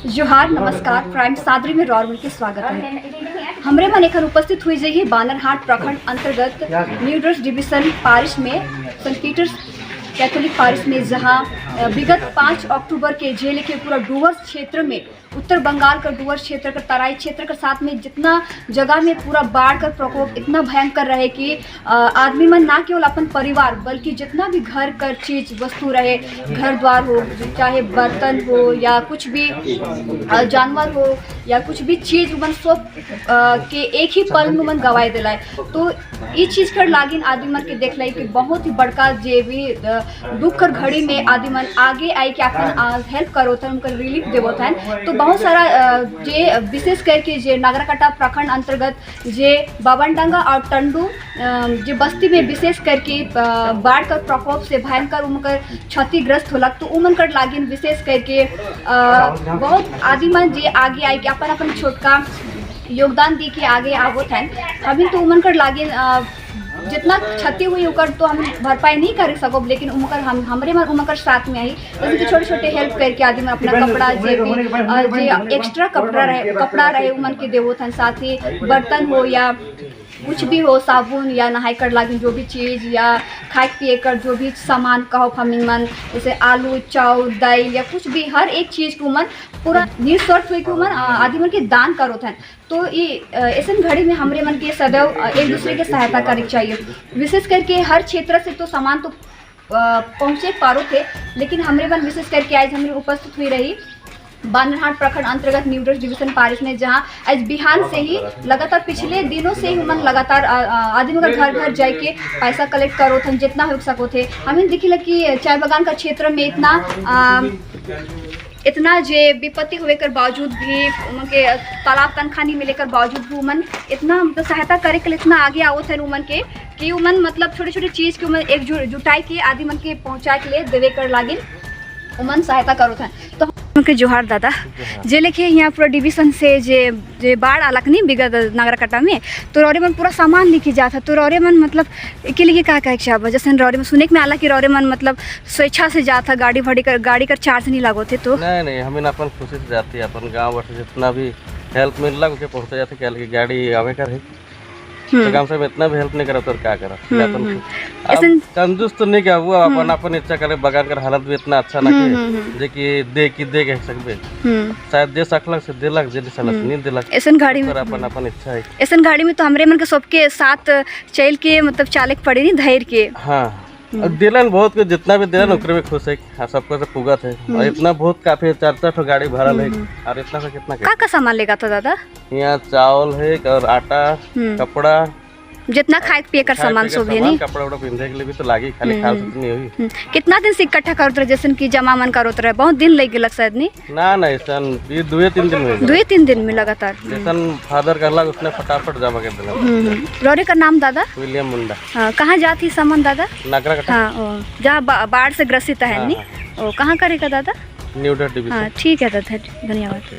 जोहार नमस्कार प्राइम सादरी में रॉर्मल के स्वागत है। हमरे मन एखन उपस्थित हुई जइए बानरहाट प्रखंड अंतर्गत न्यूड्रस डिवीजन पारिश में सेंट पीटर्स कैथोलिक पारिश में, जहां विगत 5 अक्टूबर के जेल के पूरा डुवर्स क्षेत्र में, उत्तर बंगाल का डुवर्स क्षेत्र का तराई क्षेत्र के साथ में जितना जगह में पूरा बाढ़ का प्रकोप इतना भयंकर रहे कि आदमी मन ना केवल अपन परिवार बल्कि जितना भी घर का चीज वस्तु रहे, घर द्वार हो, चाहे बर्तन हो या कुछ भी जानवर हो या कुछ भी चीज मन सब के एक ही पल में मन गवाए दिला। तो ये चीज कर लागिन आदमी मन के देख लाई कि बहुत ही बड़का जे भी दुख कर घड़ी में आदमी मन आगे आई कि अपन हेल्प करो था, उनका रिलीफ देवो था। तो बहुत सारा जे विशेष करके जे नागराकाटा प्रखंड अंतर्गत जे बाबनडंगा और टंडू जे बस्ती में विशेष करके बाढ़ का प्रकोप से भयंकर उनकर क्षतिग्रस्त होलक। तो उमन कर लागिन विशेष करके बहुत आदमी मन जे आगे आई कि अपन अपन छोटका योगदान दी के आगे आवत हैं। अभी तो उमन कर लागिन जितना क्षति हुई उकर तो हम भरपाई नहीं कर सको, लेकिन उमकर हमरे मन उमकर साथ में आई, जैसे कि छोटे छोटे हेल्प करके आदमी अपना कपड़ा जे एक्स्ट्रा कपड़ा रहे उमन के देवो थन, साथ ही बर्तन हो या कुछ भी हो, साबुन या नहाई कर लागिन जो भी चीज़ या खाए पिए कर जो भी सामान कहो फमिंग मन, जैसे आलू चाउर दाल या कुछ भी हर एक चीज़ को मन पूरा निस्वार्थ हुई के मन आदमी मन के दान करो थन। तो ये ऐसे घड़ी में हमरे मन के सदैव एक दूसरे के सहायता करे चाहिए। विशेष करके हर क्षेत्र से तो सामान तो पहुँचे पारो थे, लेकिन हमरे मन विशेष करके आज हमें उपस्थित हुई रही बानरहाट प्रखंड अंतर्गत न्यूड्रस डिवीजन पारिश में, जहां आज बिहान से ही लगातार पिछले दिनों से ही उमन लगातार आदमी का घर घर जाके पैसा कलेक्ट करो थे जितना हो सको थे। हमें दिखी कि चाय बागान का क्षेत्र में इतना जे विपत्ति हुए कर बावजूद भी उमन के तालाब तनखानी में लेकर बावजूद भी उमन इतना मतलब सहायता करे के लिए इतना आगे आओ थे उमन के कि उमन मतलब छोटे छोटे चीज़ के उमन एक जुटाई के आदि मन के पहुँचाए के लिए देवे कर लागिन उमन सहायता करो था। तो उनके जोहार दादा जे लेके यहाँ पूरा डिवीजन से जे बाढ़ आलक नहीं विगत नागराकाटा में, तो रौरे मन पूरा सामान लेके जाता। तो रौरे मन मतलब के लिए क्या इच्छा जैसे रौरे में सुने में आला कि रौरे मन मतलब स्वेच्छा से जाता, गाड़ी कर चार्ज नहीं लागो थे। तो नहीं हमें अपन खुशी से जाती है, अपन गाँव से जितना भी हेल्प मिल रहा है पहुँचा जाते क्या लगे गाड़ी आवे कर है। तो काम से इतना भी हेल्प नहीं करा तो क्या करा, कंजूस तो नहीं क्या हुआ, अपन इच्छा करे बगान कर हालत भी इतना अच्छा ना जे कि दे कह सकबे, शायद दे सकलक से देलक, जे सलक नहीं देलक। ऐसन गाड़ी में अपन इच्छा है, ऐसन गाड़ी में तो हमरे मन के सबके साथ चल के मतलब चालक पड़े नहीं धैर्य के। हाँ दिलन बहुत के जितना भी दिलन ओकरे में खुश है, सबको से पुगत है। और इतना बहुत काफी 4-4 गाड़ी भरल है। और इतना से कितना का सामान लेगा था दादा? यहाँ चावल है और आटा कपड़ा जितना खाए पिए कर सामान सब है नहीं, कपड़ा उड़ा पिंधे के लिए भी तो लागी, खाली खाल से नहीं हुई। कितना दिन से इकट्ठा करते रहे जैसे कि जमा मन करते रहे? बहुत दिन लग गया शायद नहीं ना ऐसा 2-3 दिन में 2-3 दिन में लगातार जैसा फादर करला उसने फटाफट जमा कर दिया। रोरे का नाम दादा? विलियम मुंडा। हाँ कहाँ जाती सामान दादा? नागराकाटा। हाँ जहाँ बाढ़ से ग्रसित है नहीं, कहाँ करेगा दादा? न्यूड्रस डिवीजन। हाँ ठीक है दादा, धन्यवाद।